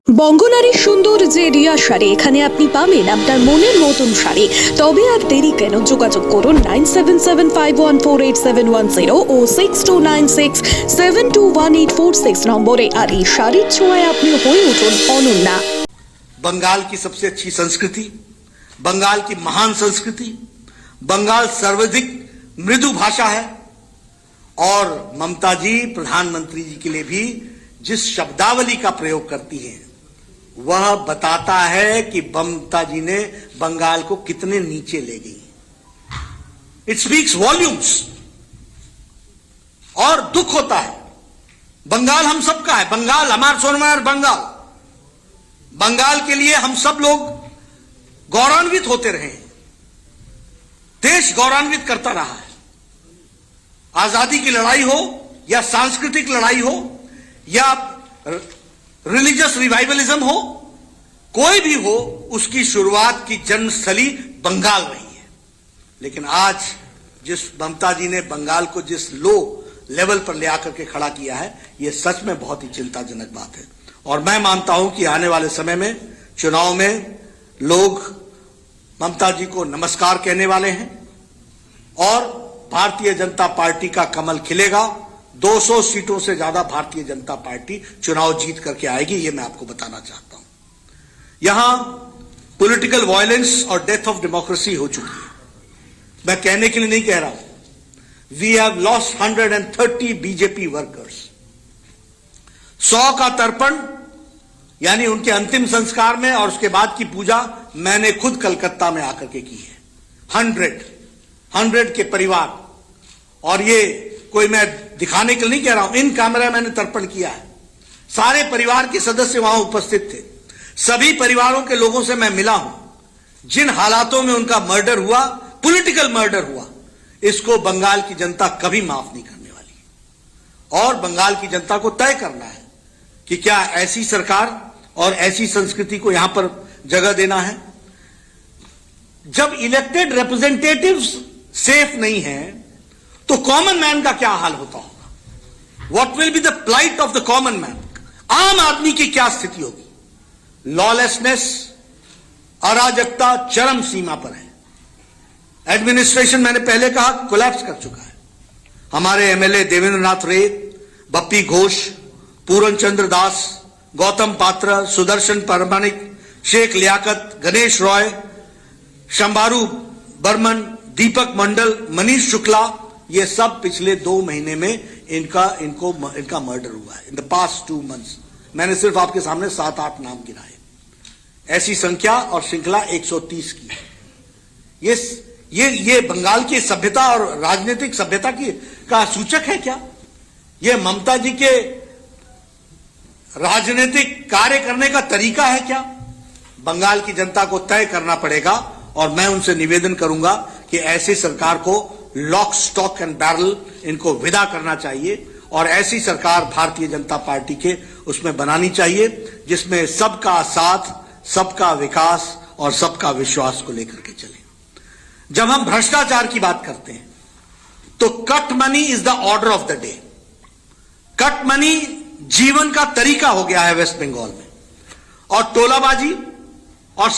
বঙ্গনারীর সুন্দর যে রিয়া শাড়ি এখানে আপনি পাবেন আপনার মনের মতন শাড়ি। তবে আর দেরি কেন, যোগাযোগ করুন 9775148710 ও 6296721846 নম্বরে। আর এই শাড়ির ছোঁয়ায় আপনি হয়ে উঠুন অনন্যা। बंगाल की सबसे अच्छी संस्कृति, बंगाल की महान संस्कृति, बंगाल सर्वाधिक मृदु भाषा है और ममता जी प्रधानमंत्री जी के लिए भी जिस शब्दावली का प्रयोग करती हैं वह बताता है कि ममता जी ने बंगाल को कितने नीचे ले गई। इट स्पीक्स वॉल्यूम्स और दुख होता है। बंगाल हम सबका है, बंगाल हमारा सोनमार बंगाल, बंगाल के लिए हम सब लोग गौरवान्वित होते रहे, देश गौरवान्वित करता रहा है। आजादी की लड़ाई हो या सांस्कृतिक लड़ाई हो या रिलीजियस रिवाइवलिज्म हो, कोई भी हो, उसकी शुरुआत की जन्मस्थली बंगाल रही है। लेकिन आज जिस ममता जी ने बंगाल को जिस लो लेवल पर ले आकर के खड़ा किया है, यह सच में बहुत ही चिंताजनक बात है। और मैं मानता हूं कि आने वाले समय में चुनाव में लोग ममता जी को नमस्कार कहने वाले हैं और भारतीय जनता पार्टी का कमल खिलेगा। 200 सीटों से ज्यादा भारतीय जनता पार्टी चुनाव जीत करके आएगी, ये मैं आपको बताना चाहता हूं। यहां पॉलिटिकल वायलेंस और डेथ ऑफ डेमोक्रेसी हो चुकी है। मैं कहने के लिए नहीं कह रहा हूं। We have lost 130 BJP workers. 100 का तर्पण यानी उनके अंतिम संस्कार में और उसके बाद की पूजा मैंने खुद कलकत्ता में आकर के की है। 100 के परिवार, और ये कोई मैं दिखाने के लिए नहीं कह रहा हूं, इन कैमरा मैंने तर्पण किया है। सारे परिवार के सदस्य वहां उपस्थित थे। सभी परिवारों के लोगों से मैं मिला हूं। जिन हालातों में उनका मर्डर हुआ, पॉलिटिकल मर्डर हुआ, इसको बंगाल की जनता कभी माफ नहीं करने वाली। और बंगाल की जनता को तय करना है कि क्या ऐसी सरकार और ऐसी संस्कृति को यहां पर जगह देना है। जब इलेक्टेड रिप्रेजेंटेटिव्स सेफ नहीं है तो कॉमन मैन का क्या हाल होता होगा? What will be the plight of the common man? आम आदमी की क्या स्थिति होगी? लॉलेसनेस, अराजकता चरम सीमा पर है। एडमिनिस्ट्रेशन, मैंने पहले कहा, कोलैप्स कर चुका है। हमारे एमएलए देवेंद्र नाथ रे, बप्पी घोष, पूरन चंद्र दास, गौतम पात्र, सुदर्शन परमाणिक, शेख लियाकत, गणेश रॉय, शंभारू बर्मन, दीपक मंडल, मनीष शुक्ला, ये सब पिछले 2 महीने में इनका मर्डर हुआ है। इन द पास्ट 2 मंथ्स मैंने सिर्फ आपके सामने 7-8 नाम गिनाए। ऐसी संख्या और श्रृंखला 130 की है। ये बंगाल की सभ्यता और राजनीतिक सभ्यता का सूचक है क्या? ये ममता जी के राजनीतिक कार्य करने का तरीका है क्या? बंगाल की जनता को तय करना पड़ेगा और मैं उनसे निवेदन करूंगा कि ऐसी सरकार को लॉक स्टॉक एंड बैरल इनको विदा करना चाहिए और ऐसी सरकार भारतीय जनता पार्टी के उसमें बनानी चाहिए जिसमें सबका साथ, सबका विकास और सबका विश्वास को लेकर के चले। जब हम भ्रष्टाचार की बात करते हैं तो cut money is the order of the day. Cut money जीवन का तरीका हो गया है वेस्ट बंगाल में। और टोलाबाजी और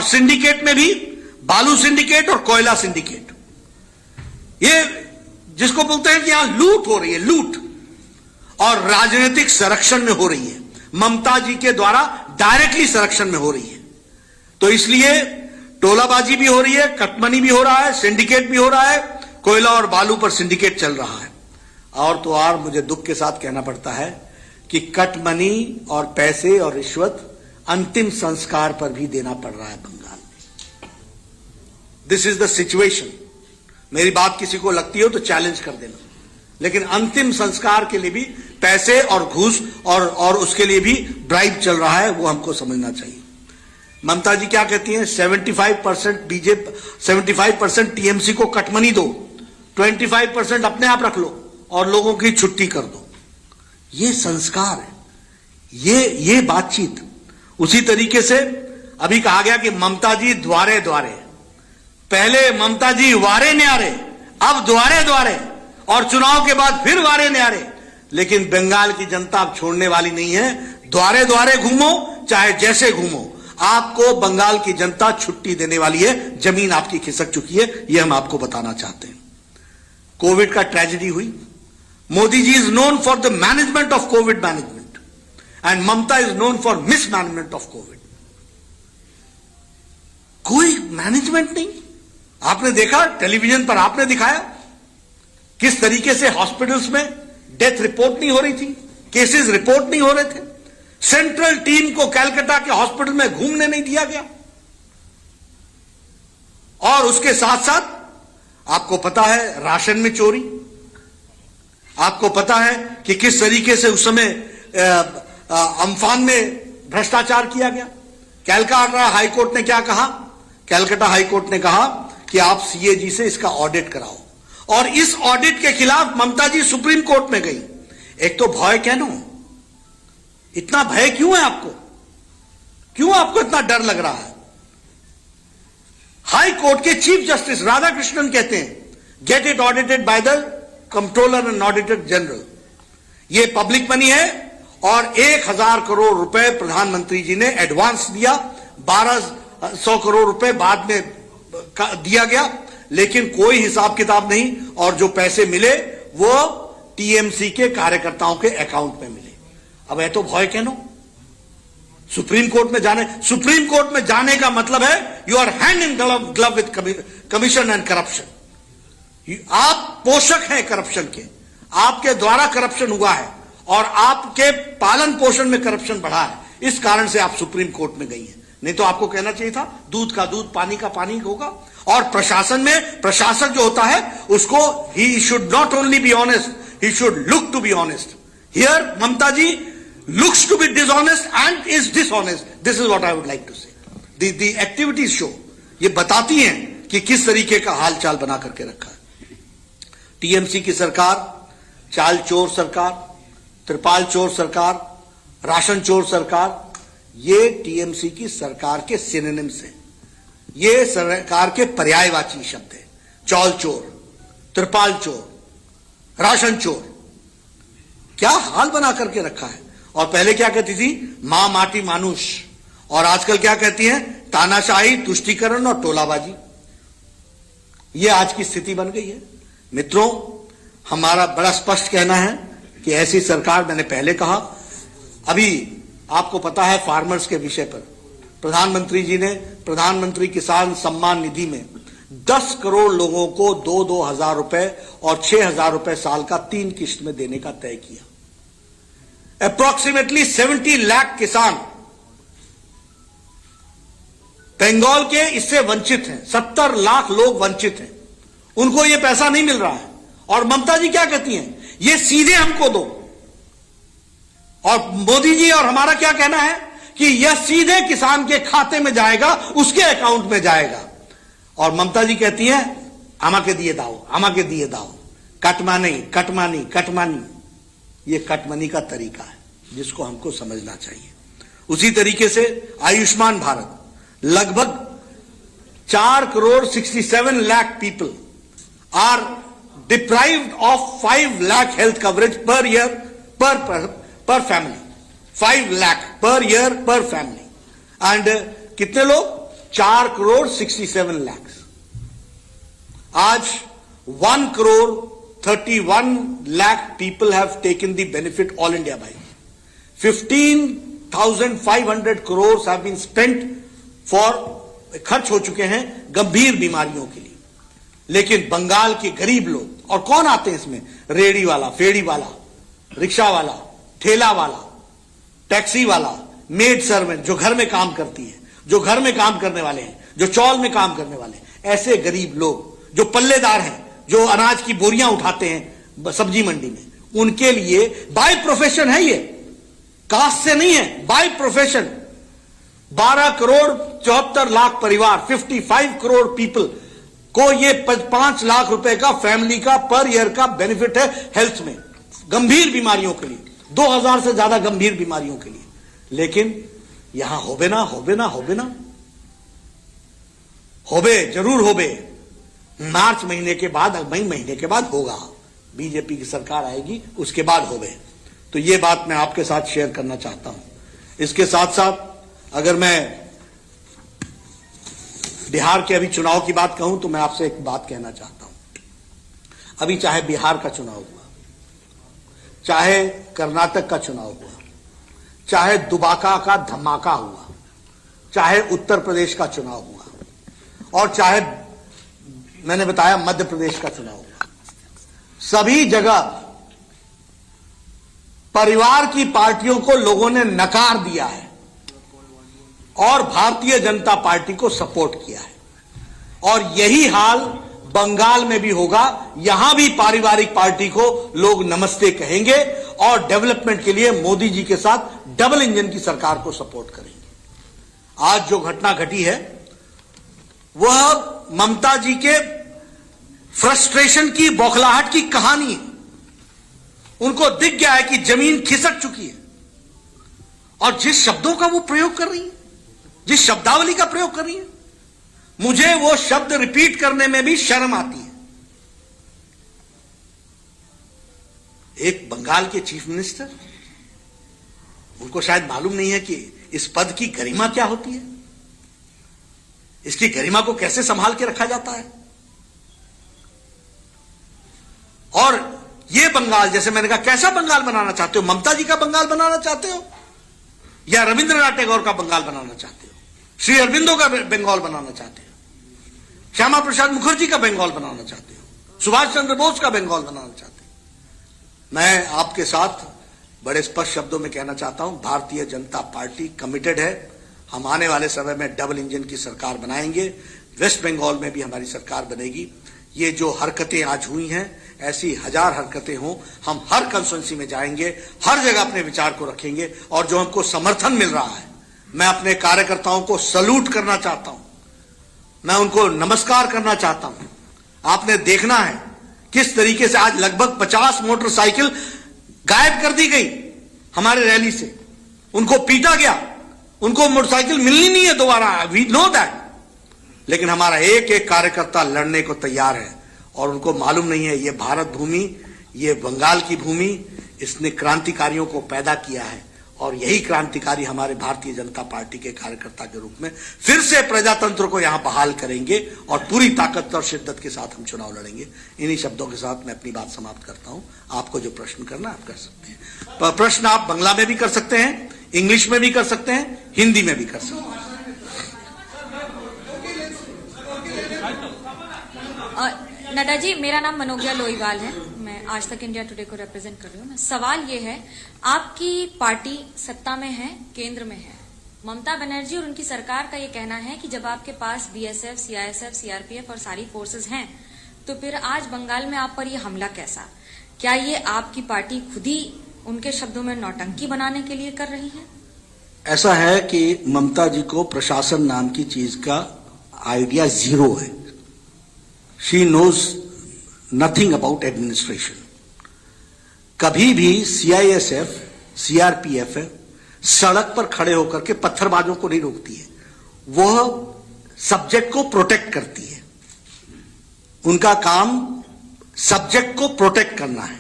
सिंडिकेट में भी बालू सिंडिकेट और कोयला सिंडिकेट, ये जिसको बोलते हैं कि यहां लूट हो रही है, लूट और राजनीतिक संरक्षण में हो रही है। ममता जी के द्वारा डायरेक्टली संरक्षण में हो रही है। तो इसलिए टोलाबाजी भी हो रही है, कटमनी भी हो रहा है, सिंडिकेट भी हो रहा है, कोयला और बालू पर सिंडिकेट चल रहा है। और तो और मुझे दुख के साथ कहना पड़ता है कि कट मनी और पैसे और रिश्वत अंतिम संस्कार पर भी देना पड़ रहा है बंगाल में। This is the situation. मेरी बात किसी को लगती हो तो चैलेंज कर देना, लेकिन अंतिम संस्कार के लिए भी पैसे और घूस और उसके लिए भी ब्राइब चल रहा है, वो हमको समझना चाहिए। ममता जी क्या कहती हैं? 75% बीजेपी, 75% टीएमसी को कटमनी दो, 25% अपने आप रख लो और लोगों की छुट्टी कर दो। ये संस्कार है, ये बातचीत। उसी तरीके से अभी कहा गया कि ममता जी द्वारे द्वारे, पहले ममता जी वारे न्यारे, अब द्वारे द्वारे, और चुनाव के बाद फिर वारे न्यारे। लेकिन बंगाल की जनता अब छोड़ने वाली नहीं है। द्वारे द्वारे घूमो, चाहे जैसे घूमो, आपको बंगाल की जनता छुट्टी देने वाली है। जमीन आपकी खिसक चुकी है, यह हम आपको बताना चाहते हैं। कोविड का ट्रेजेडी हुई। Modi ji is known for the management of Covid management and Mamata is known for mismanagement of Covid. कोई मैनेजमेंट नहीं। आपने देखा, टेलीविजन पर आपने दिखाया किस तरीके से हॉस्पिटल्स में डेथ रिपोर्ट नहीं हो रही थी, केसेस रिपोर्ट नहीं हो रहे थे। सेंट्रल टीम को कलकत्ता के हॉस्पिटल में घूमने नहीं दिया गया। और उसके साथ साथ आपको पता है राशन में चोरी, आपको पता है कि किस तरीके से उस समय अम्फान में भ्रष्टाचार किया गया। कलकत्ता हाईकोर्ट ने क्या कहा? कलकत्ता हाईकोर्ट ने कहा कि आप सीएजी से इसका ऑडिट कराओ, और इस ऑडिट के खिलाफ ममता जी सुप्रीम कोर्ट में गई। एक तो भय क्यों, इतना भय क्यों है आपको? क्यों आपको इतना डर लग रहा है? हाई कोर्ट के चीफ जस्टिस राधाकृष्णन कहते हैं get it audited by the controller and auditor general. ये पब्लिक मनी है और 1000 करोड़ रुपए प्रधानमंत्री जी ने एडवांस दिया, 1200 करोड़ रुपए बाद में दिया गया, लेकिन कोई हिसाब किताब नहीं, और जो पैसे मिले वो टीएमसी के कार्यकर्ताओं के अकाउंट में मिले। अब है तो भय क्यों? सुप्रीम कोर्ट में जाने का मतलब है you are hand in glove with commission and corruption. आप पोषक हैं करप्शन के, आपके द्वारा करप्शन हुआ है और आपके पालन पोषण में करप्शन बढ़ा है। इस कारण से आप सुप्रीम कोर्ट में गई हैं। नहीं तो आपको कहना चाहिए था दूध का दूध, पानी का पानी होगा। और प्रशासन में प्रशासक जो होता है उसको he should not only be honest, he should look to be honest. Here Mamta ji looks to be dishonest and is dishonest. This is what I would like to say. The activities show, ये बताती हैं कि किस तरीके का हाल चाल बना करके रखा है। टीएमसी की सरकार चाल चोर सरकार, त्रिपाल चोर सरकार, राशन चोर सरकार, ये टीएमसी की सरकार के सिनोनिम्स हैं। ये सरकार के पर्यायवाची शब्द है। चौल चोर, त्रिपाल चोर, राशन चोर, क्या हाल बना करके रखा है। और पहले क्या कहती थी? मां माटी मानुष, और आजकल क्या कहती हैं? तानाशाही, तुष्टीकरण और टोलाबाजी। ये आज की स्थिति बन गई है। मित्रों, हमारा बड़ा स्पष्ट कहना है कि ऐसी सरकार, मैंने पहले कहा, अभी आपको पता है फार्मर्स के विषय पर प्रधानमंत्री जी ने प्रधानमंत्री किसान सम्मान निधि में 10 करोड़ लोगों को 2-2 हजार रुपए और 6,000 रुपए साल का 3 किश्त में देने का तय किया। अप्रोक्सीमेटली 70 लाख किसान बंगाल के इससे वंचित हैं। 70 लाख लोग वंचित हैं, उनको यह पैसा नहीं मिल रहा है। और ममता जी क्या कहती हैं? ये सीधे हमको दो। और मोदी जी और हमारा क्या कहना है कि यह सीधे किसान के खाते में जाएगा, उसके अकाउंट में जाएगा। और ममता जी कहती है आमाके दिए दाओ, आमाके दिए दाओ, कटमानी कटमानी कटमानी। ये कटमनी का तरीका है जिसको हमको समझना चाहिए। उसी तरीके से आयुष्मान भारत, लगभग 4,67 lakh people are deprived of 5 lakh health coverage per year per family. 5 lakh per year per family. And कितने लोग? 4,67 लाख। आज 1,31 lakh people have taken the benefit all India by. 15,500 crores have been spent for, खर्च हो चुके हैं गंभीर बीमारियों के लिए। लेकिन बंगाल के गरीब लोग, और कौन आते हैं इसमें? रेडी वाला, फेड़ी वाला, रिक्शा वाला, ठेला वाला, टैक्सी वाला, मेड सर्वेंट जो घर में काम करती है, जो घर में काम करने वाले हैं, जो चौल में काम करने वाले हैं, ऐसे गरीब लोग जो पल्लेदार हैं, जो अनाज की बोरियां उठाते हैं सब्जी मंडी में, उनके लिए बाय प्रोफेशन है। ये कास्ट से नहीं है, बाय प्रोफेशन। 12,74,00,000 परिवार, 55 करोड़ पीपल को ये 5 लाख रुपए का फैमिली का पर ईयर का बेनिफिट है हेल्थ में, गंभीर बीमारियों के लिए, 2000 से ज्यादा गंभीर बीमारियों के लिए। लेकिन यहां होबे ना, होबे ना, होबे ना, होबे जरूर होबे। मार्च महीने के बाद, मई महीने के बाद होगा, बीजेपी की सरकार आएगी, उसके बाद होबे। तो ये बात मैं आपके साथ शेयर करना चाहता हूं। इसके साथ साथ अगर मैं बिहार के अभी चुनाव की बात कहूं तो मैं आपसे एक बात कहना चाहता हूं। अभी चाहे बिहार का चुनाव हुआ, चाहे कर्नाटक का चुनाव हुआ, चाहे दुबाका का धमाका हुआ, चाहे उत्तर प्रदेश का चुनाव हुआ और चाहे मैंने बताया मध्य प्रदेश का चुनाव हुआ, सभी जगह परिवार की पार्टियों को लोगों ने नकार दिया है और भारतीय जनता पार्टी को सपोर्ट किया है। और यही हाल बंगाल में भी होगा। यहां भी पारिवारिक पार्टी को लोग नमस्ते कहेंगे और डेवलपमेंट के लिए मोदी जी के साथ डबल इंजन की सरकार को सपोर्ट करेंगे। आज जो घटना घटी है वह ममता जी के फ्रस्ट्रेशन की, बौखलाहट की कहानी है। उनको दिख गया है कि जमीन खिसक चुकी है और जिस शब्दों का वो प्रयोग कर रही है, जिस शब्दावली का प्रयोग कर रही है, मुझे वो शब्द रिपीट करने में भी शर्म आती है। एक बंगाल के चीफ मिनिस्टर, उनको शायद मालूम नहीं है कि इस पद की गरिमा क्या होती है, इसकी गरिमा को कैसे संभाल के रखा जाता है। और ये बंगाल, जैसे मैंने कहा, कैसा बंगाल बनाना चाहते हो? ममता जी का बंगाल बनाना चाहते हो या रविंद्रनाथ टैगोर का बंगाल बनाना चाहते हो? श्री अरविंदो का बंगाल बनाना चाहते हो? श्यामा प्रसाद मुखर्जी का बंगाल बनाना चाहते हो? सुभाष चंद्र बोस का बंगाल बनाना चाहते हो? मैं आपके साथ बड़े स्पष्ट शब्दों में कहना चाहता हूं, भारतीय जनता पार्टी कमिटेड है। हम आने वाले समय में डबल इंजन की सरकार बनाएंगे। वेस्ट बंगाल में भी हमारी सरकार बनेगी। ये जो हरकतें आज हुई हैं, ऐसी हजार हरकतें हों, हम हर कंस्टिट्यूंसी में जाएंगे, हर जगह अपने विचार को रखेंगे। और जो हमको समर्थन मिल रहा है, मैं अपने कार्यकर्ताओं को सैल्यूट करना चाहता हूं, मैं उनको नमस्कार करना चाहता हूं। आपने देखना है किस तरीके से आज लगभग 50 मोटरसाइकिल गायब कर दी गई हमारे रैली से, उनको पीटा गया, उनको मोटरसाइकिल मिलनी नहीं है दोबारा, वी नो दैट। लेकिन हमारा एक एक कार्यकर्ता लड़ने को तैयार है और उनको मालूम नहीं है ये भारत भूमि, ये बंगाल की भूमि, इसने क्रांतिकारियों को पैदा किया है और यही क्रांतिकारी हमारे भारतीय जनता पार्टी के कार्यकर्ता के रूप में फिर से प्रजातंत्र को यहां बहाल करेंगे और पूरी ताकत और शिद्दत के साथ हम चुनाव लड़ेंगे। इन्हीं शब्दों के साथ मैं अपनी बात समाप्त करता हूं। आपको जो प्रश्न करना आप कर सकते हैं। प्रश्न आप बांग्ला में भी कर सकते हैं, इंग्लिश में भी कर सकते हैं, हिंदी में भी कर सकते हैं। नड्डा जी, मेरा नाम मनोज्ञा लोईवाल है। मैं आज तक इंडिया टुडे को रिप्रेजेंट कर रही हूँ। सवाल ये है, आपकी पार्टी सत्ता में है, केंद्र में है। ममता बनर्जी और उनकी सरकार का ये कहना है कि जब आपके पास बीएसएफ, सीआईएसएफ, सीआरपीएफ और सारी फोर्सेस हैं, तो फिर आज बंगाल में आप पर ये हमला कैसा? क्या ये आपकी पार्टी खुद ही उनके शब्दों में नौटंकी बनाने के लिए कर रही है? ऐसा है कि ममता जी को प्रशासन नाम की चीज का आइडिया जीरो है। She knows nothing about administration. कभी भी सीआईएसएफ, सीआरपीएफ सड़क पर खड़े होकर के पत्थरबाजों को नहीं रोकती है, वह सब्जेक्ट को प्रोटेक्ट करती है। उनका काम सब्जेक्ट को प्रोटेक्ट करना है।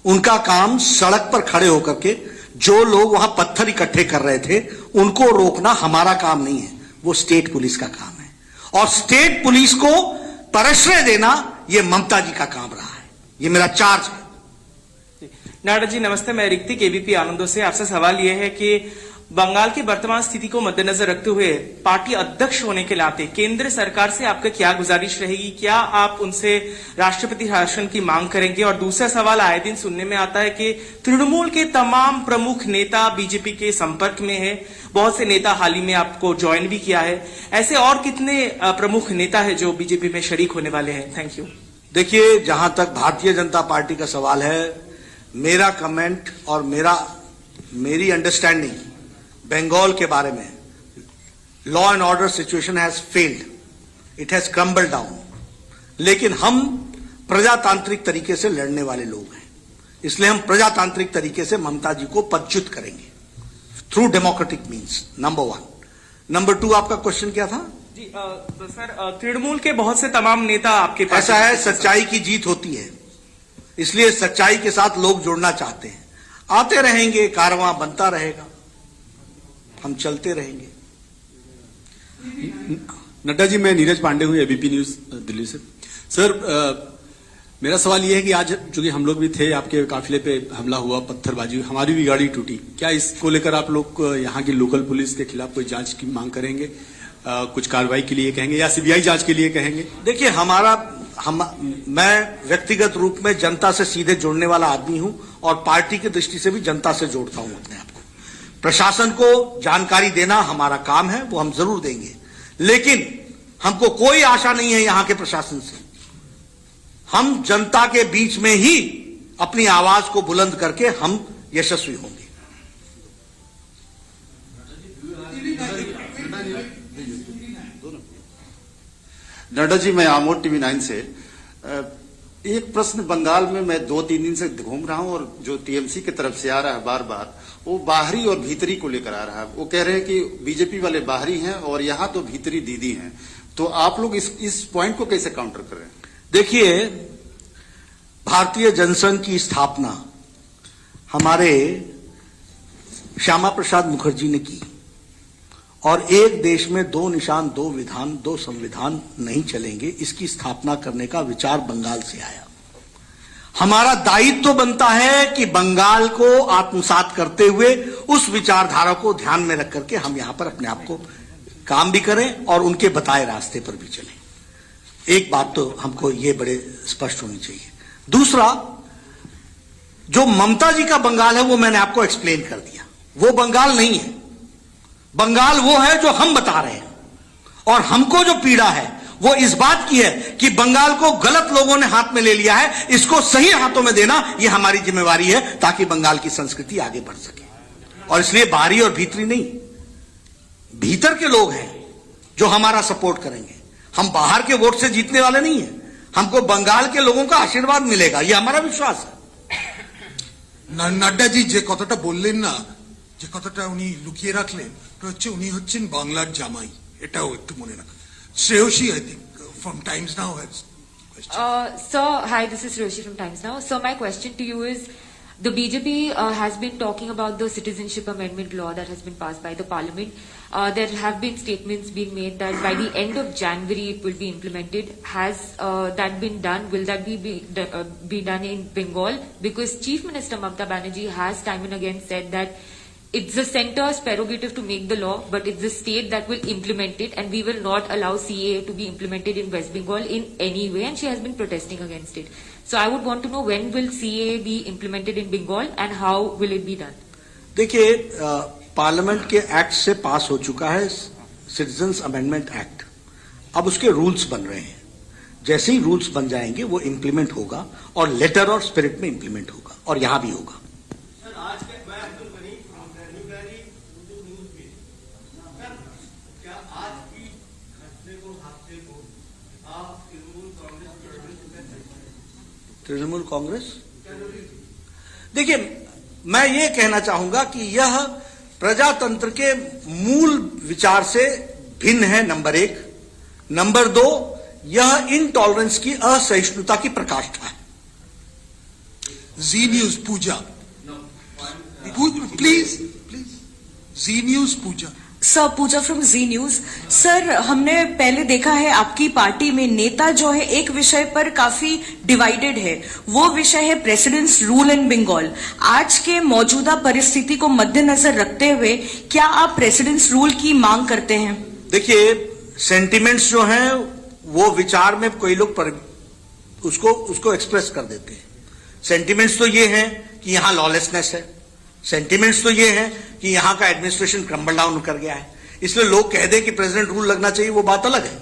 उनका काम सड़क पर खड़े होकर के जो लोग वहां पत्थर इकट्ठे कर रहे थे उनको रोकना हमारा काम नहीं है, वो स्टेट पुलिस का काम है। और स्टेट पुलिस को प्रश्रय देना ये ममता जी का काम रहा है, ये मेरा चार्ज है। नाडा जी नमस्ते, मैं ऋतिक एबीपी आनंदों से। आपसे सवाल यह है कि बंगाल की वर्तमान स्थिति को मद्देनजर रखते हुए पार्टी अध्यक्ष होने के नाते केंद्र सरकार से आपका क्या गुजारिश रहेगी? क्या आप उनसे राष्ट्रपति शासन की मांग करेंगे? और दूसरा सवाल, आए दिन सुनने में आता है कि तृणमूल के तमाम प्रमुख नेता बीजेपी के संपर्क में है, बहुत से नेता हाल ही में आपको ज्वाइन भी किया है। ऐसे और कितने प्रमुख नेता है जो बीजेपी में शरीक होने वाले हैं? Thank you. देखिए, जहां तक भारतीय जनता पार्टी का सवाल है, मेरा कमेंट और मेरी अंडरस्टैंडिंग बंगाल के बारे में, law and order situation has failed, it has crumbled down. लेकिन हम प्रजातांत्रिक तरीके से लड़ने वाले लोग हैं, इसलिए हम प्रजातांत्रिक तरीके से ममता जी को पदच्युत करेंगे through democratic means, number 1। Number 2, आपका क्वेश्चन क्या था? जी सर, तृणमूल के बहुत से तमाम नेता आपके पास। ऐसा है, सच्चाई की जीत होती है, इसलिए सच्चाई के साथ लोग जुड़ना चाहते हैं। आते रहेंगे, कारवां बनता रहेगा। हम चलते रहेंगे। नड्डा जी, मैं नीरज पांडे हूँ, एबीपी न्यूज दिल्ली से। सर, मेरा सवाल ये है कि आज चूंकि हम लोग भी थे, आपके काफिले पे हमला हुआ, पत्थरबाजी, हमारी भी गाड़ी टूटी, क्या इसको लेकर आप लोग यहाँ की लोकल पुलिस के खिलाफ कोई जांच की मांग करेंगे? कुछ कार्रवाई के लिए कहेंगे या सीबीआई जांच के लिए कहेंगे? देखिए, मैं व्यक्तिगत रूप में जनता से सीधे जुड़ने वाला आदमी हूं और पार्टी की दृष्टि से भी जनता से जोड़ता हूं अपने आप को। प्रशासन को जानकारी देना हमारा काम है, वो हम जरूर देंगे, लेकिन हमको कोई आशा नहीं है यहां के प्रशासन से। हम जनता के बीच में ही अपनी आवाज को बुलंद करके हम यशस्वी होंगे। नड्डा जी, मैं आमोद टीवी 9 से। एक प्रश्न, बंगाल में मैं 2-3 दिन से घूम रहा हूं और जो टीएमसी की तरफ से आ रहा है बार बार, वो बाहरी और भीतरी को लेकर आ रहा है। वो कह रहे हैं कि बीजेपी वाले बाहरी हैं और यहां तो भीतरी दीदी हैं। तो आप लोग इस पॉइंट को कैसे काउंटर कर रहे हैं? देखिए, भारतीय जनसंघ की स्थापना हमारे श्यामा प्रसाद मुखर्जी ने की और एक देश में 2 निशान, 2 विधान, 2 संविधान नहीं चलेंगे, इसकी स्थापना करने का विचार बंगाल से आया। हमारा दायित्व तो बनता है कि बंगाल को आत्मसात करते हुए उस विचारधारा को ध्यान में रख करके हम यहां पर अपने आप को काम भी करें और उनके बताए रास्ते पर भी चलें। एक बात तो हमको ये बड़े स्पष्ट होनी चाहिए। दूसरा, जो ममता जी का बंगाल है वो मैंने आपको एक्सप्लेन कर दिया, वो बंगाल नहीं है। बंगाल वो है जो हम बता रहे हैं और हमको जो पीड़ा है वो इस बात की है कि बंगाल को गलत लोगों ने हाथ में ले लिया है, इसको सही हाथों में देना ये हमारी जिम्मेवारी है ताकि बंगाल की संस्कृति आगे बढ़ सके। और इसलिए बाहरी और भीतरी नहीं, भीतर के लोग हैं जो हमारा सपोर्ट करेंगे। हम बाहर के वोट से जीतने वाले नहीं हैं, हमको बंगाल के लोगों का आशीर्वाद मिलेगा, ये हमारा विश्वास है। নাড্ডা জি যে কথাটা বললেন না, যে কথাটা উনি লুকিয়ে রাখলেন, ওটা হচ্ছে উনি হচ্ছেন বাংলার জামাই, এটাও একটু মনে রাখবেন। Shreyasi, I think, from Times Now has question. Sir, hi, this is Roshi from Times Now. So my question to you is, the BJP has been talking about the citizenship amendment law that has been passed by the parliament. There have been statements being made that by the end of January it will be implemented. Has that been done? Will that be done in Bengal? Because Chief Minister Mamata Banerjee has time and again said that it's the centre's prerogative to make the law, but it's the state that will implement it, and we will not allow CAA to be implemented in West Bengal in any way, and she has been protesting against it. So I would want to know, when will CAA be implemented in Bengal and how will it be done? देखिए, parliament के act से पास हो चुका है citizens amendment act, अब उसके rules बन रहे हैं। जैसे ही रूल्स बन जाएंगे वो इंप्लीमेंट होगा और लेटर और स्पिरिट में इंप्लीमेंट होगा और यहां भी होगा। तृणमूल कांग्रेस, देखिए, मैं ये कहना चाहूंगा कि यह प्रजातंत्र के मूल विचार से भिन्न है, नंबर 1। नंबर 2, यह इनटॉलरेंस की, असहिष्णुता की प्रकाष्ठा है। Zee News Puja, please Zee News Puja. Sir, Puja from Zee News. Sir, हमने पहले देखा है आपकी पार्टी में नेता जो है एक विषय पर काफी डिवाइडेड है, वो विषय है प्रेसिडेंट्स रूल इन बंगाल। आज के मौजूदा परिस्थिति को मद्देनजर रखते हुए क्या आप प्रेसिडेंट्स रूल की मांग करते हैं? देखिए, सेंटिमेंट्स जो हैं वो विचार में कोई लोग उसको एक्सप्रेस कर देते हैं। सेंटिमेंट्स तो ये हैं कि यहां लॉलेसनेस है, सेंटिमेंट्स तो ये हैं कि यहां का एडमिनिस्ट्रेशन क्रम्बल डाउन कर गया है, इसलिए लोग कह दें कि प्रेसिडेंट रूल लगना चाहिए, वो बात अलग है।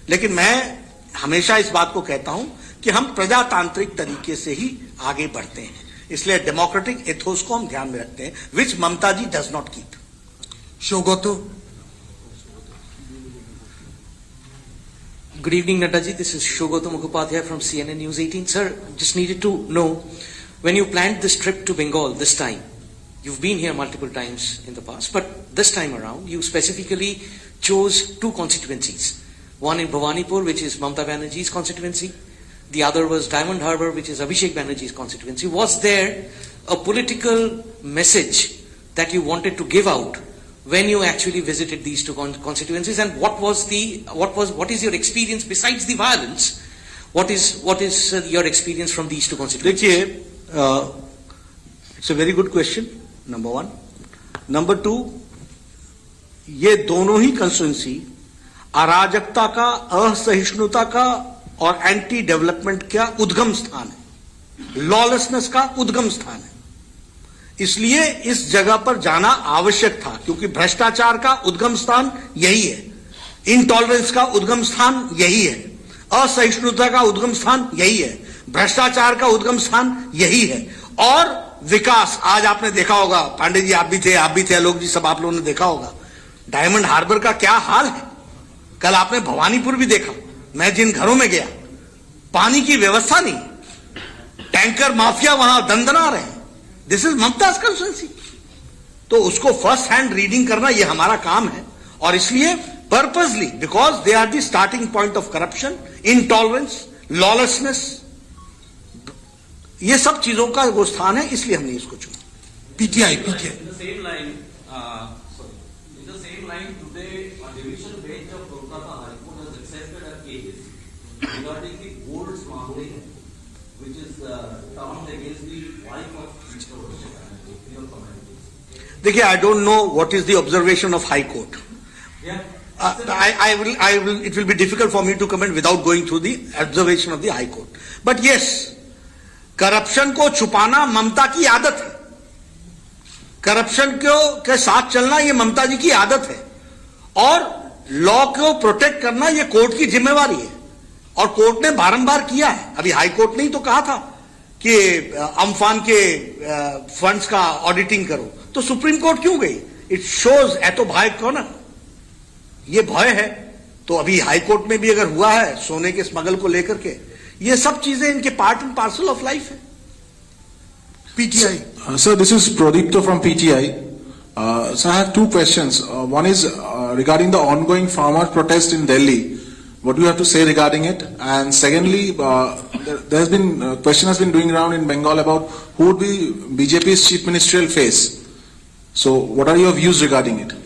लेकिन मैं हमेशा इस बात को कहता हूं कि हम प्रजातांत्रिक तरीके से ही आगे बढ़ते हैं, इसलिए डेमोक्रेटिक एथोस को हम ध्यान में रखते हैं, which Mamata ji does not keep. Saugata. Good evening, Nadda ji. This is Shogoto Mukhopadhyay from CNN News 18. Sir, just needed to know, when you planned this trip to Bengal this time, you've been here multiple times in the past, but this time around, you specifically chose 2 constituencies. One in Bhawanipur, which is Mamata Banerjee's constituency. The other was Diamond Harbour, which is Abhishek Banerjee's constituency. Was there a political message that you wanted to give out when you actually visited these two constituencies, and what is your experience besides the violence? What is your experience from these two constituencies? देखिए, it's a very good question, number one. Number to, ये दोनों ही constituency अराजकता का, असहिष्णुता का और anti development का उद्गम स्थान है, लॉलेसनेस का उद्गम स्थान है. इसलिए इस जगह पर जाना आवश्यक था, क्योंकि भ्रष्टाचार का उद्गम स्थान यही है, इनटॉलरेंस का उद्गम स्थान यही है, असहिष्णुता का उद्गम स्थान यही है, भ्रष्टाचार का उद्गम स्थान यही है. और विकास, आज आपने देखा होगा, पांडे जी आप भी थे, आलोक जी, सब आप लोगों ने देखा होगा, डायमंड हार्बर का क्या हाल है. कल आपने भवानीपुर भी देखा. मैं जिन घरों में गया, पानी की व्यवस्था नहीं, टैंकर माफिया वहां दंदना रहे हैं. This is Mumtaz constituency. तो उसको फर्स्ट हैंड रीडिंग करना ये हमारा काम है. और इसलिए purposely, because they are the starting point of corruption, intolerance, lawlessness, ये सब चीजों का वो स्थान है, इसलिए हमने इसको चुना. PTI. In the same line, in the same line, today a division bench of Kolkata High Court has accepted a case regarding the gold smuggling, which is termed against the wife of Mr. Banerjee. Your comment? देखिए, I don't know what is the observation of high court. It will be difficult for me to comment without going through the observation of the High Court. But yes, corruption को छुपाना ममता की आदत है. Corruption के साथ चलना ये ममता जी की आदत है. और लॉ को प्रोटेक्ट करना ये कोर्ट की जिम्मेवारी है. और कोर्ट ने बारंबार किया है. अभी हाई कोर्ट ने ही तो कहा था कि अम्फान के फंड्स का ऑडिटिंग करो, तो सुप्रीम कोर्ट क्यों गई? इट शोज एतो भय क्यों ना, ये भय है. तो अभी हाई कोर्ट में भी अगर हुआ है सोने के स्मगल को लेकर के, ये सब चीजें इनके part and parcel of life है. PTI. Sir, this is Pradipto from PTI. So I have two questions. One is regarding the ongoing farmer protest in Delhi. What do you have to say regarding it? And secondly, there has been question has been doing around in Bengal about who would be BJP's chief ministerial face. So what are your views regarding it?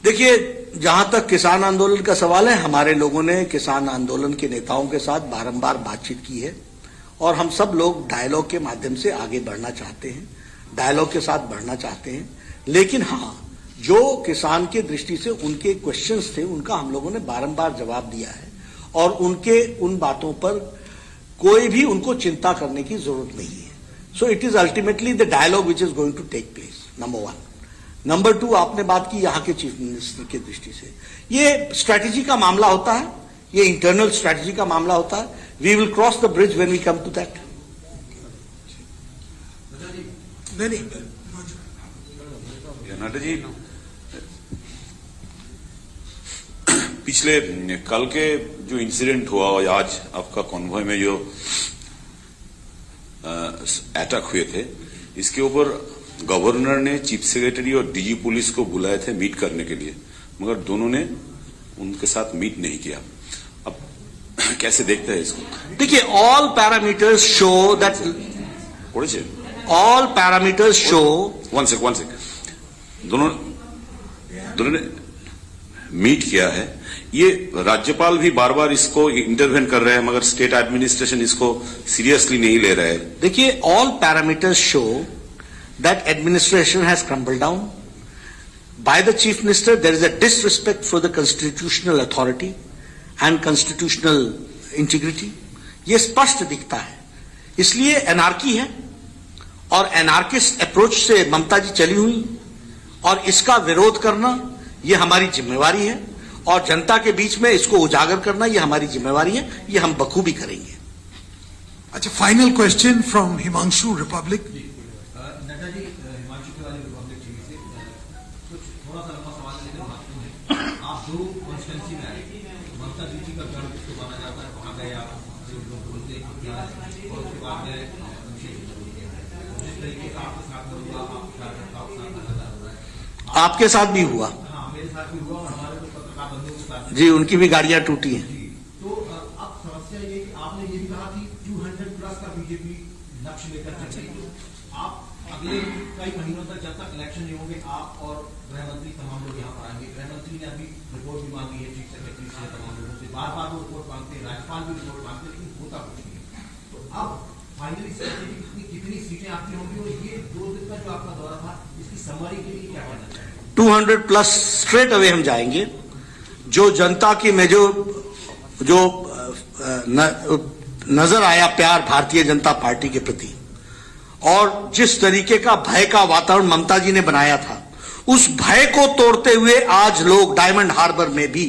देखिए, जहां तक किसान आंदोलन का सवाल है, हमारे लोगों ने किसान आंदोलन के नेताओं के साथ बारंबार बातचीत की है और हम सब लोग डायलॉग के माध्यम से आगे बढ़ना चाहते हैं, डायलॉग के साथ बढ़ना चाहते हैं. लेकिन हाँ, जो किसान के दृष्टि से उनके क्वेश्चंस थे, उनका हम लोगों ने बारंबार जवाब दिया है और उनके उन बातों पर कोई भी उनको चिंता करने की जरूरत नहीं है. So it is ultimately the dialogue which is going to take place, number one. Number two, आपने बात की यहाँ के चीफ मिनिस्टर की दृष्टि से, ये स्ट्रैटेजी का मामला होता है, ये इंटरनल स्ट्रैटेजी का मामला होता है. We will cross the bridge when we come to that. नहीं, नड्डा जी, पिछले कल के जो इंसिडेंट हुआ और आज आपका कॉन्वॉय में जो अटैक हुए थे, इसके ऊपर गवर्नर ने चीफ सेक्रेटरी और डीजी पुलिस को बुलाए थे मीट करने के लिए, मगर दोनों ने उनके साथ मीट नहीं किया. अब कैसे देखते हैं इसको? देखिए, all parameters show that all parameters show. One sec दोनों ने मीट किया है. ये राज्यपाल भी बार बार इसको इंटरवेन कर रहे हैं, मगर स्टेट एडमिनिस्ट्रेशन इसको सीरियसली नहीं ले रहे हैं. देखिए, all parameters show that administration has crumbled down. By the chief minister, there is a disrespect for the constitutional authority and constitutional integrity. ये स्पष्ट दिखता है. इसलिए एनार्की है और एनार्किस्ट अप्रोच से ममता जी चली हुई, और इसका विरोध करना ये हमारी जिम्मेवारी है और जनता के बीच में इसको उजागर करना ये हमारी जिम्मेवारी है. ये हम बखूबी करेंगे. अच्छा, final question from Himanshu, Republic. आपके साथ भी हुआ जी, उनकी भी गाड़ियां टूटी हैं. तो अब समस्या ये कि आपने ये भी कहा कि 200+ का बीजेपी लक्ष्य लेकर चल रही है. आप अगले कई महीनों तक, जब तक इलेक्शन नहीं होंगे, आप और गृह मंत्री तमाम जी ने अभी रिपोर्ट भी मांगी है चीफ सेक्रेटरी से, तमाम लोगों से, बार बार वो रिपोर्ट मांगते हैं, राज्यपाल भी रिपोर्ट मांगते हैं, लेकिन होता कुछ नहीं है। तो अब फाइनली कितनी सीटें आपकी होंगी और ये 2 दिन का जो आपका दौरा था इसकी समरी के लिए क्या कहना चाहिए? 200 प्लस स्ट्रेट अवे हम जाएंगे। जो जनता की में जो नजर आया प्यार भारतीय जनता पार्टी के प्रति और जिस तरीके का भय का वातावरण ममता जी ने बनाया था, उस भय को तोड़ते हुए आज लोग डायमंड हार्बर में भी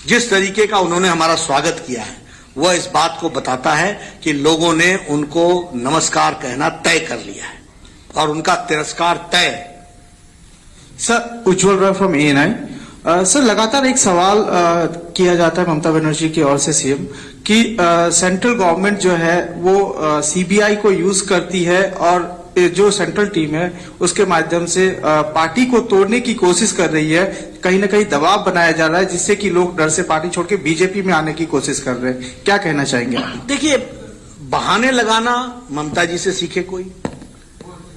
जिस तरीके का उन्होंने हमारा स्वागत किया है, वह इस बात को बताता है कि लोगों ने उनको नमस्कार कहना तय कर लिया है और उनका तिरस्कार तय। Sir, Ujjwal Roy from ANI। Sir, लगातार एक सवाल किया जाता है ममता बनर्जी की ओर से सीएम कि सेंट्रल गवर्नमेंट जो है वो CBI को यूज करती है और जो सेंट्रल टीम है उसके माध्यम से पार्टी को तोड़ने की कोशिश कर रही है। कहीं ना कहीं दबाव बनाया जा रहा है जिससे कि लोग डर से पार्टी छोड़ के बीजेपी में आने की कोशिश कर रहे हैं। क्या कहना चाहेंगे आप? देखिए, बहाने लगाना ममता जी से सीखे कोई,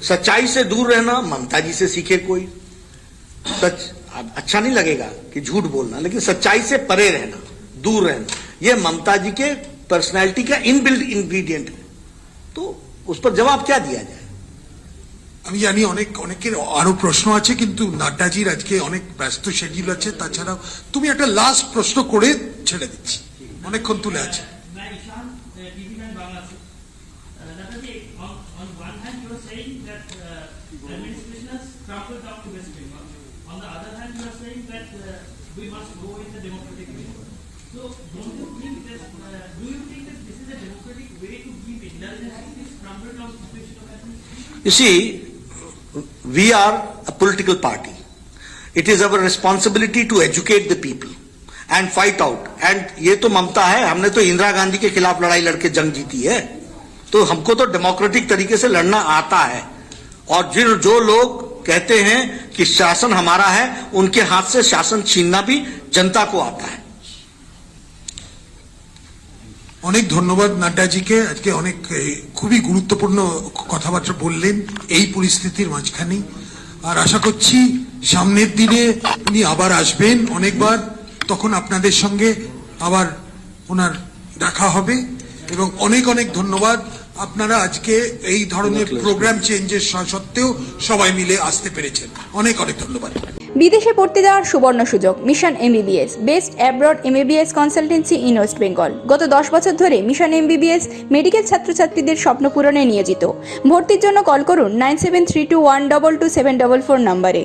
सच्चाई से दूर रहना ममता जी से सीखे कोई। सच अच्छा नहीं लगेगा कि झूठ बोलना, लेकिन सच्चाई से परे रहना, दूर रहना, यह ममता जी के पर्सनैलिटी का इनबिल्ट इंग्रेडिएंट है। तो उस पर जवाब क्या दिया जाए? আমি জানি অনেকের আরো প্রশ্ন আছে, কিন্তু নাড্ডাজির আজকে অনেক ব্যস্ত শেডিউল আছে। তাছাড়াও তুমি একটা লাস্ট প্রশ্ন করে ছেড়ে দিচ্ছি, অনেকক্ষণ তুলে আছে। You see, we are a political party. It is our responsibility to educate the people and fight out. And ये तो ममता है, हमने तो इंदिरा गांधी के खिलाफ लड़ाई लड़के जंग जीती है, तो हमको तो डेमोक्रेटिक तरीके से लड़ना आता है। और जो लोग कहते हैं कि शासन हमारा है, उनके हाथ से शासन छीनना भी जनता को आता है। অনেক ধন্যবাদ নাড্ডাজিকে, আজকে অনেক খুবই গুরুত্বপূর্ণ কথাবার্তা বললেন এই পরিস্থিতির মাঝখানে। আর আশা করছি সামনের দিনে উনি আবার আসবেন অনেকবার, তখন আপনাদের সঙ্গে আবার ওনার দেখা হবে। এবং অনেক অনেক ধন্যবাদ, আপনারা আজকে এই ধরনের প্রোগ্রাম চেঞ্জের সত্ত্বেও সবাই মিলে আসতে পেরেছেন। অনেক অনেক ধন্যবাদ। বিদেশে পড়তে যাওয়ার সুবর্ণ সুযোগ। Mission MBBS, best abroad MBBS consultancy in West Bengal. গত 10 বছর ধরে মিশন MBBS মেডিকেল ছাত্রছাত্রীদের স্বপ্ন পূরণে নিয়োজিত। ভর্তির জন্য কল করুন 9732122744 নম্বরে।